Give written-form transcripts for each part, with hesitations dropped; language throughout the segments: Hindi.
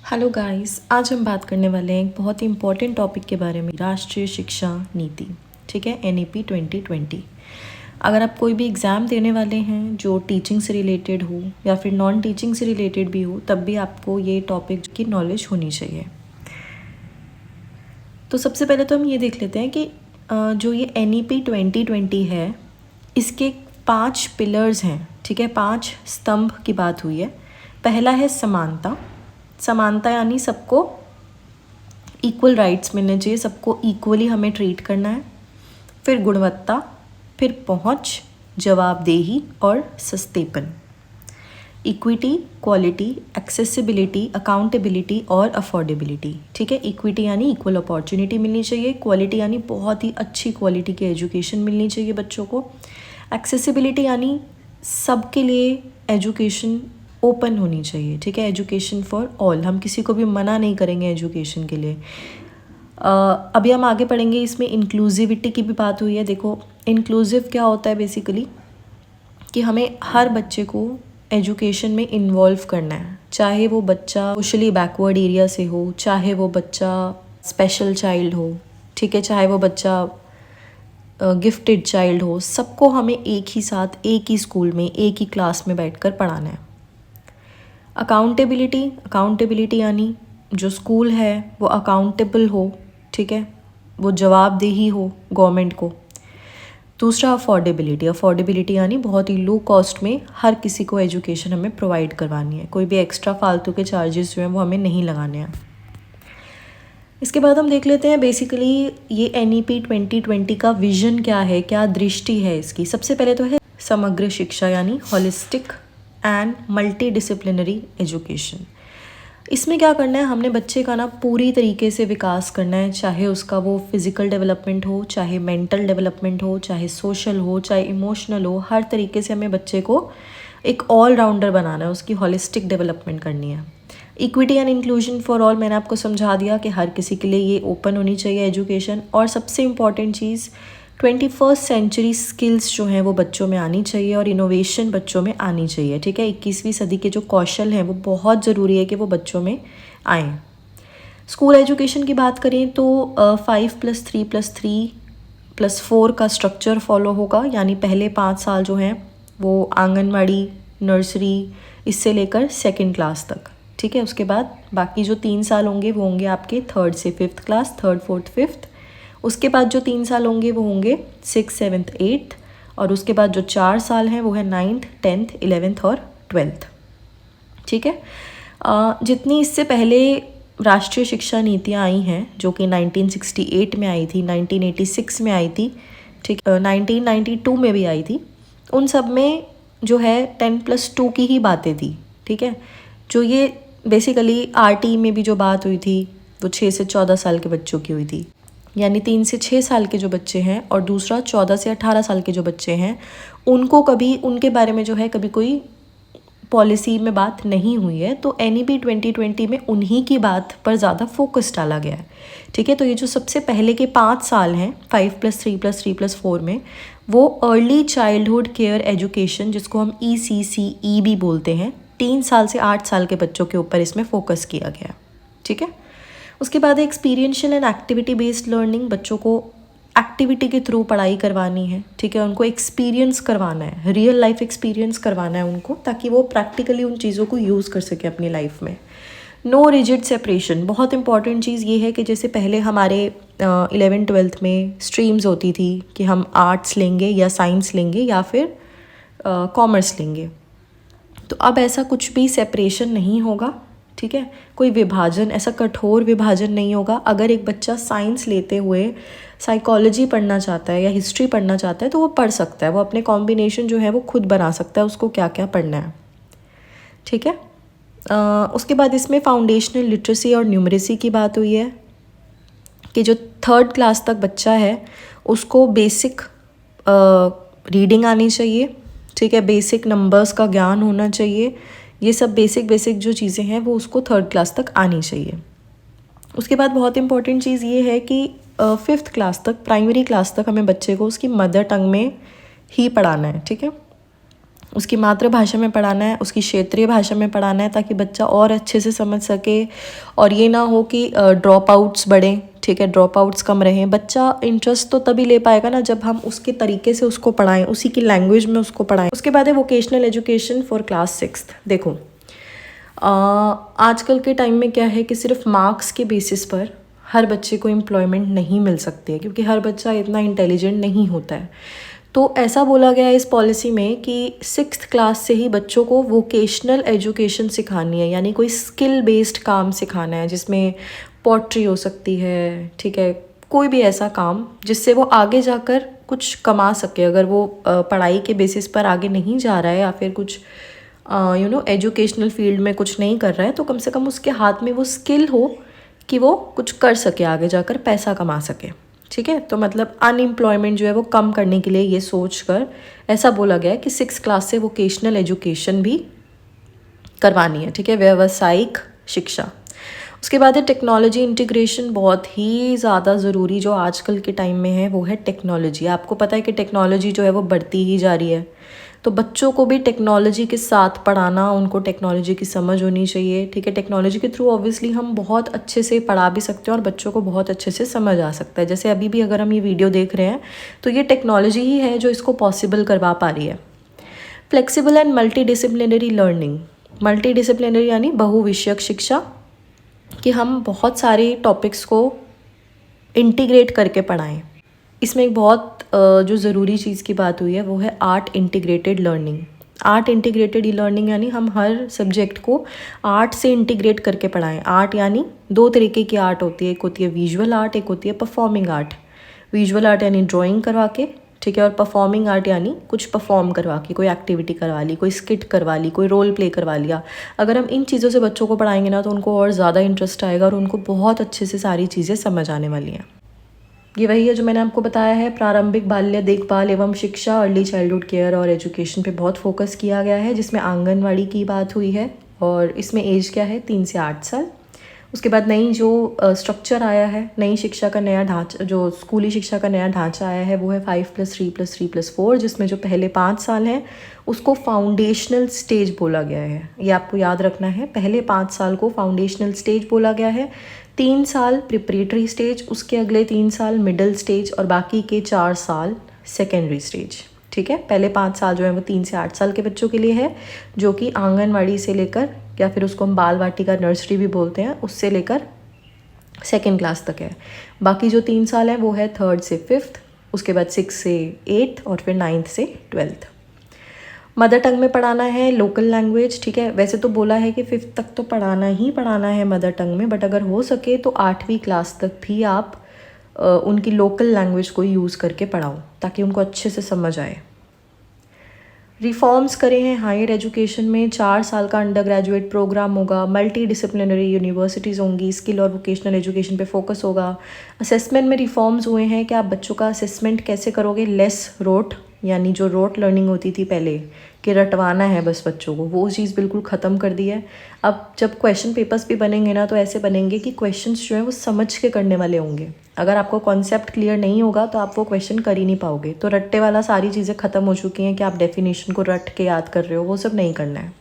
हेलो गाइस, आज हम बात करने वाले हैं एक बहुत ही इम्पोर्टेंट टॉपिक के बारे में, राष्ट्रीय शिक्षा नीति। ठीक है, NEP 2020। अगर आप कोई भी एग्ज़ाम देने वाले हैं जो टीचिंग से रिलेटेड हो या फिर नॉन टीचिंग से रिलेटेड भी हो, तब भी आपको ये टॉपिक की नॉलेज होनी चाहिए। तो सबसे पहले तो हम ये देख लेते हैं कि जो ये NEP 2020 है, इसके 5 पिलर्स हैं। ठीक है, 5 स्तंभ की बात हुई है। पहला है समानता। समानता यानी सबको इक्वल राइट्स मिलने चाहिए, सबको इक्वली हमें ट्रीट करना है। फिर गुणवत्ता, फिर पहुंच, जवाबदेही और सस्तेपन। इक्विटी, क्वालिटी, एक्सेसिबिलिटी, अकाउंटेबिलिटी और अफोर्डेबिलिटी। ठीक है, इक्विटी यानी इक्वल अपॉर्चुनिटी मिलनी चाहिए, क्वालिटी यानी बहुत ही अच्छी क्वालिटी की एजुकेशन मिलनी चाहिए बच्चों को, एक्सेसिबिलिटी यानी सबके लिए एजुकेशन ओपन होनी चाहिए। ठीक है, एजुकेशन फॉर ऑल, हम किसी को भी मना नहीं करेंगे एजुकेशन के लिए। अभी हम आगे पढ़ेंगे, इसमें इंक्लूसिविटी की भी बात हुई है। देखो, इंक्लूसिव क्या होता है बेसिकली, कि हमें हर बच्चे को एजुकेशन में इन्वॉल्व करना है, चाहे वो बच्चा सोशली बैकवर्ड एरिया से हो, चाहे वो बच्चा स्पेशल चाइल्ड हो, ठीक है, चाहे वो बच्चा गिफ्टेड चाइल्ड हो, सबको हमें एक ही साथ, एक ही स्कूल में, एक ही क्लास में बैठकर पढ़ाना है। अकाउंटेबिलिटी, अकाउंटेबिलिटी यानी जो स्कूल है वो अकाउंटेबल हो, ठीक है, वो जवाबदेही हो गवर्नमेंट को। दूसरा अफोर्डेबिलिटी, अफोर्डेबिलिटी यानी बहुत ही लो कॉस्ट में हर किसी को एजुकेशन हमें प्रोवाइड करवानी है, कोई भी एक्स्ट्रा फालतू के चार्जेस जो हैं वो हमें नहीं लगाने हैं। इसके बाद हम देख लेते हैं बेसिकली ये NEP 2020 का विजन क्या है, क्या दृष्टि है इसकी। सबसे पहले तो है समग्र शिक्षा यानी holistic and multi disciplinary education. इसमें क्या करना है, हमने बच्चे का ना पूरी तरीके से विकास करना है, चाहे उसका वो फिज़िकल डेवलपमेंट हो, चाहे मेंटल डेवलपमेंट हो, चाहे सोशल हो, चाहे इमोशनल हो, हर तरीके से हमें बच्चे को एक ऑलराउंडर बनाना है, उसकी होलिस्टिक डेवलपमेंट करनी है। Equity and inclusion for all, मैंने आपको समझा दिया कि हर किसी के लिए ये ओपन होनी चाहिए एजुकेशन। और सबसे इम्पॉर्टेंट चीज़, 21st सेंचुरी स्किल्स जो हैं वो बच्चों में आनी चाहिए और इनोवेशन बच्चों में आनी चाहिए। ठीक है, 21वीं सदी के जो कौशल हैं वो बहुत ज़रूरी है कि वो बच्चों में आएँ। स्कूल एजुकेशन की बात करें तो 5+3+3+4 का स्ट्रक्चर फॉलो होगा, यानी पहले 5 साल जो हैं वो आंगनवाड़ी, नर्सरी, इससे लेकर 2nd क्लास तक। ठीक है, उसके बाद बाकी जो 3 साल होंगे वो होंगे आपके 3rd से 5th class, 3rd, 4th, 5th। उसके बाद जो 3 साल होंगे वो होंगे 6th, 7th, 8th। और उसके बाद जो 4 साल हैं वो है 9th, 10th, 11th और 12th। ठीक है, जितनी इससे पहले राष्ट्रीय शिक्षा नीतियाँ आई हैं, जो कि 1968 में आई थी, 1986 में आई थी, ठीक, 1992 में भी आई थी, उन सब में जो है 10+2 की ही बातें थी। ठीक है, जो ये बेसिकली RT में भी जो बात हुई थी वो 6 से 14 साल के बच्चों की हुई थी, यानी 3 से 6 साल के जो बच्चे हैं, और दूसरा 14 से 18 साल के जो बच्चे हैं, उनको कभी उनके बारे में जो है कभी कोई पॉलिसी में बात नहीं हुई है। तो NEP 2020 में उन्हीं की बात पर ज़्यादा फोकस डाला गया है। ठीक है, तो ये जो सबसे पहले के 5 साल हैं 5+3+3+4 में, वो अर्ली चाइल्डहुड केयर एजुकेशन, जिसको हम ECCE भी बोलते हैं, 3 साल से 8 साल के बच्चों के ऊपर इसमें फोकस किया गया। ठीक है, उसके बाद experiential and activity based learning, बच्चों को एक्टिविटी के थ्रू पढ़ाई करवानी है। ठीक है, उनको एक्सपीरियंस करवाना है, रियल लाइफ एक्सपीरियंस करवाना है उनको, ताकि वो प्रैक्टिकली उन चीज़ों को यूज़ कर सके अपनी लाइफ में। नो रिजिड सेपरेशन, बहुत इंपॉर्टेंट चीज़ ये है कि जैसे पहले हमारे 11th 12th में स्ट्रीम्स होती थी कि हम आर्ट्स लेंगे या साइंस लेंगे या फिर कॉमर्स लेंगे, तो अब ऐसा कुछ भी सेपरेशन नहीं होगा। ठीक है, कोई विभाजन, ऐसा कठोर विभाजन नहीं होगा। अगर एक बच्चा साइंस लेते हुए साइकोलॉजी पढ़ना चाहता है या हिस्ट्री पढ़ना चाहता है तो वो पढ़ सकता है, वो अपने कॉम्बिनेशन जो है वो खुद बना सकता है, उसको क्या क्या पढ़ना है। ठीक है, उसके बाद इसमें फाउंडेशनल लिटरेसी और न्यूमरेसी की बात हुई है कि जो 3rd क्लास तक बच्चा है उसको बेसिक रीडिंग आनी चाहिए। ठीक है, बेसिक नंबर्स का ज्ञान होना चाहिए, ये सब बेसिक जो चीज़ें हैं वो उसको 3rd क्लास तक आनी चाहिए। उसके बाद बहुत इंपॉर्टेंट चीज़ ये है कि 5th क्लास तक, प्राइमरी क्लास तक हमें बच्चे को उसकी मदर टंग में ही पढ़ाना है। ठीक है, उसकी मातृभाषा में पढ़ाना है, उसकी क्षेत्रीय भाषा में पढ़ाना है, ताकि बच्चा और अच्छे से समझ सके और ये ना हो कि ड्रॉप आउट्स बढ़ें, ठीक है, ड्रॉप आउट्स कम रहें। बच्चा इंटरेस्ट तो तभी ले पाएगा ना जब हम उसके तरीके से उसको पढ़ाएं, उसी की लैंग्वेज में उसको पढ़ाएं। उसके बाद है वोकेशनल एजुकेशन फॉर क्लास 6। देखो आजकल के टाइम में क्या है कि सिर्फ मार्क्स के बेसिस पर हर बच्चे को एम्प्लॉयमेंट नहीं मिल सकती है, क्योंकि हर बच्चा इतना इंटेलिजेंट नहीं होता है। तो ऐसा बोला गया है इस पॉलिसी में कि 6th क्लास से ही बच्चों को वोकेशनल एजुकेशन सिखानी है, यानी कोई स्किल बेस्ड काम सिखाना है, जिसमें पॉटरी हो सकती है, ठीक है, कोई भी ऐसा काम जिससे वो आगे जाकर कुछ कमा सके। अगर वो पढ़ाई के बेसिस पर आगे नहीं जा रहा है या फिर कुछ एजुकेशनल फील्ड में कुछ नहीं कर रहा है, तो कम से कम उसके हाथ में वो स्किल हो कि वो कुछ कर सके, आगे जाकर पैसा कमा सके, ठीक है। तो मतलब अनएम्प्लॉयमेंट जो है वो कम करने के लिए ये सोच कर ऐसा बोला गया है कि 6th क्लास से वोकेशनल एजुकेशन भी करवानी है, ठीक है, व्यावसायिक शिक्षा। उसके बाद है टेक्नोलॉजी इंटीग्रेशन, बहुत ही ज़्यादा ज़रूरी जो आजकल के टाइम में है वो है टेक्नोलॉजी। आपको पता है कि टेक्नोलॉजी जो है वो बढ़ती ही जा रही है, तो बच्चों को भी टेक्नोलॉजी के साथ पढ़ाना, उनको टेक्नोलॉजी की समझ होनी चाहिए, ठीक है। टेक्नोलॉजी के थ्रू ऑब्वियसली हम बहुत अच्छे से पढ़ा भी सकते हैं और बच्चों को बहुत अच्छे से समझ आ सकता है। जैसे अभी भी अगर हम ये वीडियो देख रहे हैं तो ये टेक्नोलॉजी ही है जो इसको पॉसिबल करवा पा रही है। Flexible and multi disciplinary learning, multi disciplinary यानी बहुविषयक शिक्षा, कि हम बहुत सारे टॉपिक्स को इंटीग्रेट करके पढ़ाएं। इसमें एक बहुत जो ज़रूरी चीज़ की बात हुई है वो है art integrated learning. Art integrated e learning यानी हम हर सब्जेक्ट को आर्ट से इंटीग्रेट करके पढ़ाएं। आर्ट यानी 2 तरीके की आर्ट होती है, एक होती है विजुअल आर्ट, एक होती है परफॉर्मिंग आर्ट। विजुअल आर्ट यानी ड्राइंग करवा के, ठीक है, और परफॉर्मिंग आर्ट यानी कुछ परफॉर्म करवा के, कोई एक्टिविटी करवा ली, कोई स्किट करवा ली, कोई रोल प्ले करवा लिया। अगर हम इन चीज़ों से बच्चों को पढ़ाएंगे ना तो उनको और ज़्यादा इंटरेस्ट आएगा और उनको बहुत अच्छे से सारी चीज़ें समझ आने वाली हैं। ये वही है जो मैंने आपको बताया है, प्रारंभिक बाल्य देखभाल एवं शिक्षा, अर्ली चाइल्डहुड केयर और एजुकेशन पे बहुत फोकस किया गया है, जिसमें आंगनवाड़ी की बात हुई है और इसमें एज क्या है 3 से 8 साल। उसके बाद नई जो स्ट्रक्चर आया है, नई शिक्षा का नया ढांचा, जो स्कूली शिक्षा का नया ढांचा आया है वो है 5+3+3+4, जिसमें जो पहले 5 साल हैं उसको फाउंडेशनल स्टेज बोला गया है। ये आपको याद रखना है, पहले 5 साल को फाउंडेशनल स्टेज बोला गया है, 3 साल प्रिपरेटरी स्टेज, उसके अगले 3 साल मिडिल स्टेज और बाकी के 4 साल सेकेंडरी स्टेज, ठीक है। पहले 5 साल जो है वो 3 से 8 साल के बच्चों के लिए है, जो कि आंगनवाड़ी से लेकर, या फिर उसको हम बाल वाटिका नर्सरी भी बोलते हैं, उससे लेकर 2nd क्लास तक है। बाकी जो 3 साल है वो है 3rd से 5th, उसके बाद 6 से 8 और फिर 9th से 12th। मदर टंग में पढ़ाना है, लोकल लैंग्वेज, ठीक है। वैसे तो बोला है कि 5th तक तो पढ़ाना ही पढ़ाना है मदर टंग में, बट अगर हो सके तो 8वीं क्लास तक भी आप उनकी लोकल लैंग्वेज को यूज़ करके पढ़ाओ ताकि उनको अच्छे से समझ आए। रिफॉर्म्स करे हैं हायर एजुकेशन में, 4 साल का अंडर ग्रेजुएट प्रोग्राम होगा, मल्टी डिसिप्लिनरी यूनिवर्सिटीज़ होंगी, स्किल और वोकेशनल एजुकेशन पे फोकस होगा। असेसमेंट में रिफॉर्म्स हुए हैं कि आप बच्चों का असेसमेंट कैसे करोगे, लेस रोट, यानी जो रोट लर्निंग होती थी पहले कि रटवाना है बस बच्चों को, वो चीज़ बिल्कुल ख़त्म कर दी है। अब जब क्वेश्चन पेपर्स भी बनेंगे ना तो ऐसे बनेंगे कि क्वेश्चंस जो हैं वो समझ के करने वाले होंगे। अगर आपको कॉन्सेप्ट क्लियर नहीं होगा तो आप वो क्वेश्चन कर ही नहीं पाओगे। तो रट्टे वाला सारी चीज़ें ख़त्म हो चुकी हैं कि आप डेफिनेशन को रट के याद कर रहे हो, वो सब नहीं करना है,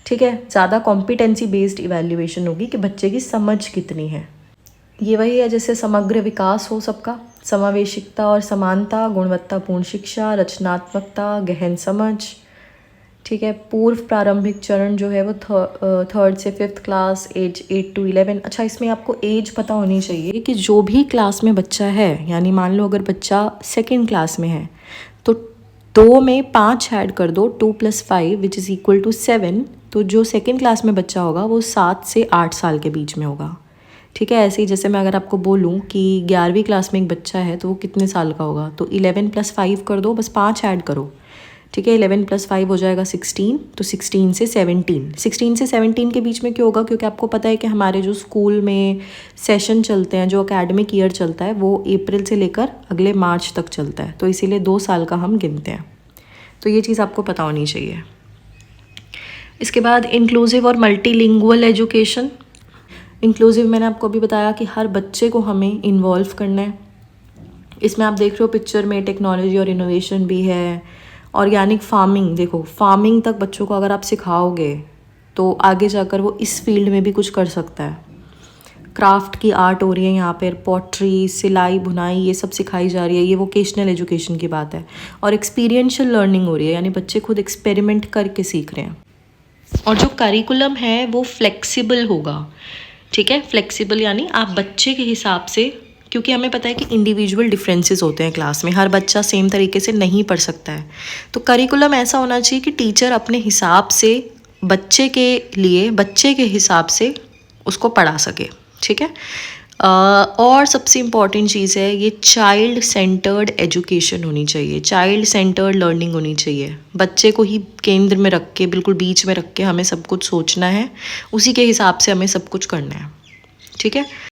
ठीक है। ज़्यादा कॉम्पिटेंसी बेस्ड इवैल्यूएशन होगी कि बच्चे की समझ कितनी है। ये वही है जैसे समग्र विकास हो सबका, समावेशिकता और समानता, गुणवत्तापूर्ण शिक्षा, रचनात्मकता, गहन समझ, ठीक है। पूर्व प्रारंभिक चरण जो है वो 3rd से 5th क्लास, एज 8 to 11। अच्छा, इसमें आपको एज पता होनी चाहिए कि जो भी क्लास में बच्चा है, यानी मान लो अगर बच्चा 2nd क्लास में है तो 2 में 5 ऐड कर दो, 2 + 5 विच इज़ इक्वल टू 7। तो जो 2nd क्लास में बच्चा होगा वो 7 से 8 साल के बीच में होगा, ठीक है। ऐसे ही जैसे मैं अगर आपको बोलूँ कि 11वीं क्लास में एक बच्चा है तो वो कितने साल का होगा, तो 11 + 5 कर दो, बस 5 ऐड करो, ठीक है। 11 + 5 हो जाएगा 16, तो 16 से 17 के बीच में क्यों होगा, क्योंकि आपको पता है कि हमारे जो स्कूल में सेशन चलते हैं, जो एकेडमिक ईयर चलता है वो अप्रैल से लेकर अगले मार्च तक चलता है, तो इसीलिए 2 साल का हम गिनते हैं। तो ये चीज़ आपको पता होनी चाहिए। इसके बाद इंक्लूसिव और मल्टीलिंगुअल एजुकेशन। इंक्लूसिव मैंने आपको अभी बताया कि हर बच्चे को हमें इन्वॉल्व करना है। इसमें आप देख रहे हो पिक्चर में टेक्नोलॉजी और इनोवेशन भी है, ऑर्गेनिक फार्मिंग, देखो फार्मिंग तक बच्चों को अगर आप सिखाओगे तो आगे जाकर वो इस फील्ड में भी कुछ कर सकता है। क्राफ्ट की आर्ट हो रही है यहाँ पर, पॉटरी, सिलाई, बुनाई, ये सब सिखाई जा रही है। ये वोकेशनल एजुकेशन की बात है। और एक्सपीरियंशियल लर्निंग हो रही है, यानी बच्चे खुद एक्सपेरिमेंट करके सीख रहे हैं। और जो करिकुलम है वो फ्लेक्सिबल होगा, ठीक है। फ्लेक्सिबल यानी आप बच्चे के हिसाब से, क्योंकि हमें पता है कि इंडिविजुअल डिफरेंसेस होते हैं क्लास में, हर बच्चा सेम तरीके से नहीं पढ़ सकता है। तो करिकुलम ऐसा होना चाहिए कि टीचर अपने हिसाब से बच्चे के लिए, बच्चे के हिसाब से उसको पढ़ा सके, ठीक है। और सबसे इम्पॉर्टेंट चीज़ है, ये चाइल्ड सेंटर्ड एजुकेशन होनी चाहिए, चाइल्ड सेंटर्ड लर्निंग होनी चाहिए। बच्चे को ही केंद्र में रख के, बिल्कुल बीच में रख के हमें सब कुछ सोचना है, उसी के हिसाब से हमें सब कुछ करना है, ठीक है।